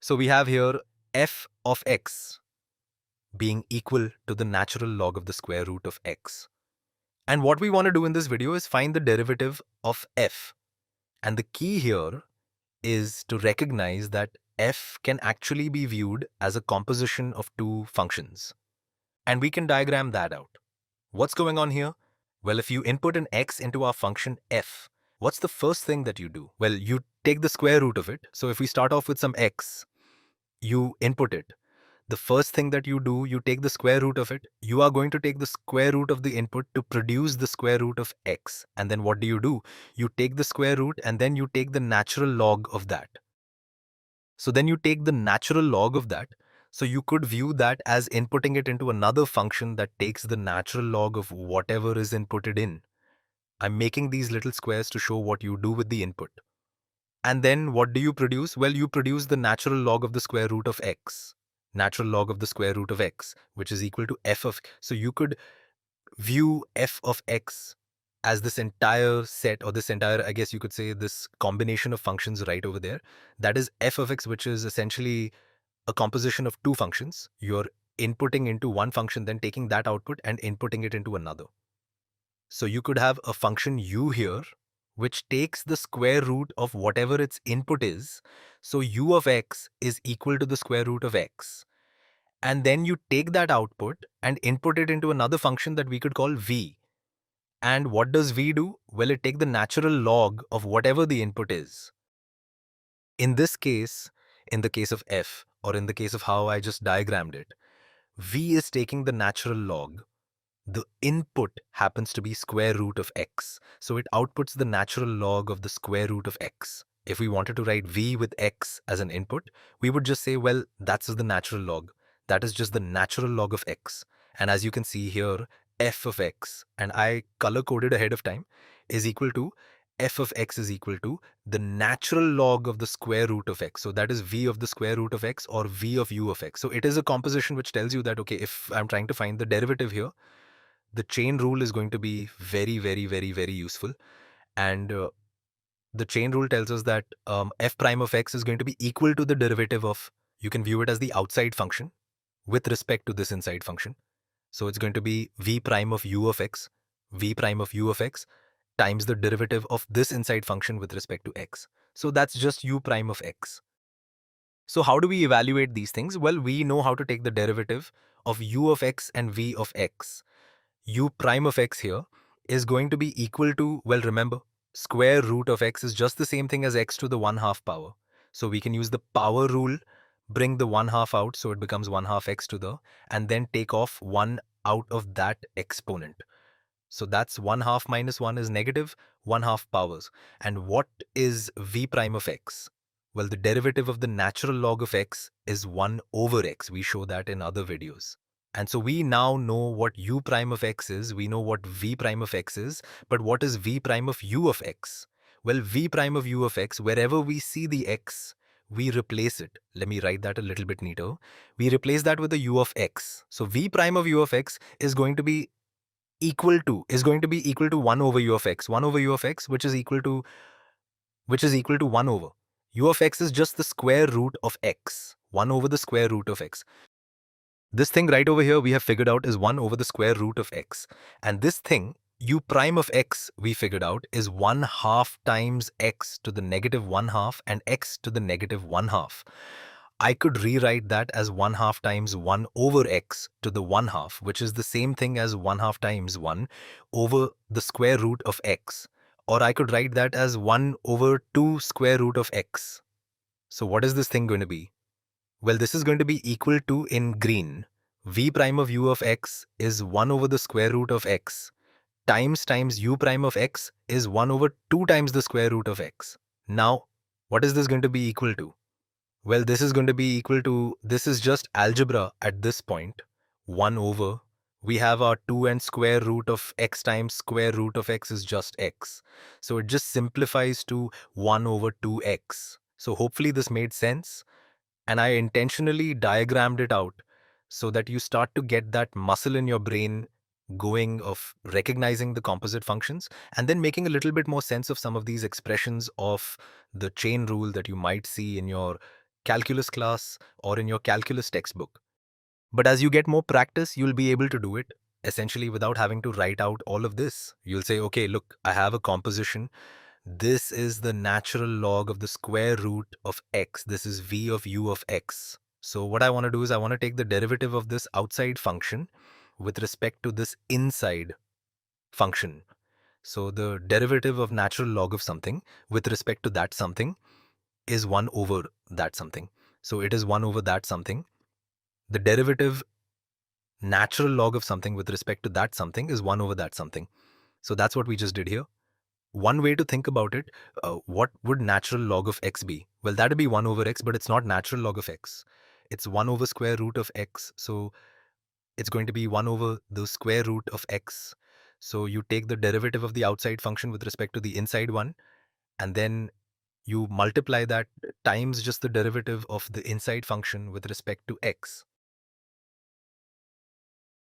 So we have here f of x being equal to the natural log of the square root of x. And what we want to do in this video is find the derivative of f. And the key here is to recognize that f can actually be viewed as a composition of two functions. And we can diagram that out. What's going on here? Well, if you input an x into our function f, what's the first thing that you do? Well, you take the square root of it. So if we start off with some x, you input it. The first thing that you do, you take the square root of it. You are going to take the square root of the input to produce the square root of x. And then what do? You take the square root and then you take the natural log of that. So then you take the natural log of that. So you could view that as inputting it into another function that takes the natural log of whatever is inputted in. I'm making these little squares to show what you do with the input. And then what do you produce? Well, you produce the natural log of the square root of x. Natural log of the square root of x, which is equal to f of. So you could view f of x as this entire set, or this entire, I guess you could say, this combination of functions right over there. That is f of x, which is essentially a composition of two functions. You're inputting into one function, then taking that output and inputting it into another. So you could have a function u here, which takes the square root of whatever its input is. So u of x is equal to the square root of x. And then you take that output and input it into another function that we could call v. And what does v do? Well, it takes the natural log of whatever the input is. In this case, in the case of f, or in the case of how I just diagrammed it, v is taking the natural log. The input happens to be square root of x. So it outputs the natural log of the square root of x. If we wanted to write v with x as an input, we would just say, well, that's the natural log. That is just the natural log of x. And as you can see here, f of x, and I color coded ahead of time, is equal to f of x is equal to the natural log of the square root of x. So that is v of the square root of x, or v of u of x. So it is a composition which tells you that, okay, if I'm trying to find the derivative here, the chain rule is going to be very, very, very, very useful. And the chain rule tells us that f prime of x is going to be equal to the derivative of, you can view it as the outside function with respect to this inside function. So it's going to be v prime of u of x, v prime of u of x times the derivative of this inside function with respect to x. So that's just u prime of x. So how do we evaluate these things? Well, we know how to take the derivative of u of x and v of x. U prime of x here is going to be equal to, well, remember, square root of x is just the same thing as x to the 1/2 power. So we can use the power rule, bring the 1/2 out, so it becomes 1/2 x to the, and then take off 1 out of that exponent. So that's 1/2 minus 1 is negative 1/2 powers. And what is v prime of x? Well, the derivative of the natural log of x is 1 over x. We show that in other videos. And so we now know what u prime of x is, we know what v prime of x is, but what is v prime of u of x? Well, v prime of u of x, wherever we see the x, we replace it. Let me write that a little bit neater. We replace that with the u of x. So v prime of u of x is going to be equal to 1 over u of x, 1 over u of x, which is equal to 1 over. U of x is just the square root of x, 1 over the square root of x. This thing right over here we have figured out is 1 over the square root of x. And this thing, u prime of x, we figured out is 1/2 times x to the negative 1/2 and x to the negative 1/2. I could rewrite that as 1/2 times 1 over x to the 1/2, which is the same thing as 1/2 times 1 over the square root of x. Or I could write that as 1 over 2 square root of x. So what is this thing going to be? Well, this is going to be equal to, in green, v prime of u of x is 1 over the square root of x times u prime of x is 1 over 2 times the square root of x. Now, what is this going to be equal to? Well, this is going to be equal to, this is just algebra at this point, 1 over, we have our 2 and square root of x times square root of x is just x. So it just simplifies to 1 over 2x. So hopefully this made sense. And I intentionally diagrammed it out so that you start to get that muscle in your brain going of recognizing the composite functions and then making a little bit more sense of some of these expressions of the chain rule that you might see in your calculus class or in your calculus textbook. But as you get more practice, you'll be able to do it essentially without having to write out all of this. You'll say, okay, look, I have a composition. This is the natural log of the square root of x. This is v of u of x. So what I want to do is I want to take the derivative of this outside function with respect to this inside function. So the derivative of natural log of something with respect to that something is 1 over that something. So it is 1 over that something. The derivative natural log of something with respect to that something is 1 over that something. So that's what we just did here. One way to think about it, what would natural log of x be? Well, that would be 1 over x, but it's not natural log of x. It's 1 over square root of x. So it's going to be 1 over the square root of x. So you take the derivative of the outside function with respect to the inside one, and then you multiply that times just the derivative of the inside function with respect to x.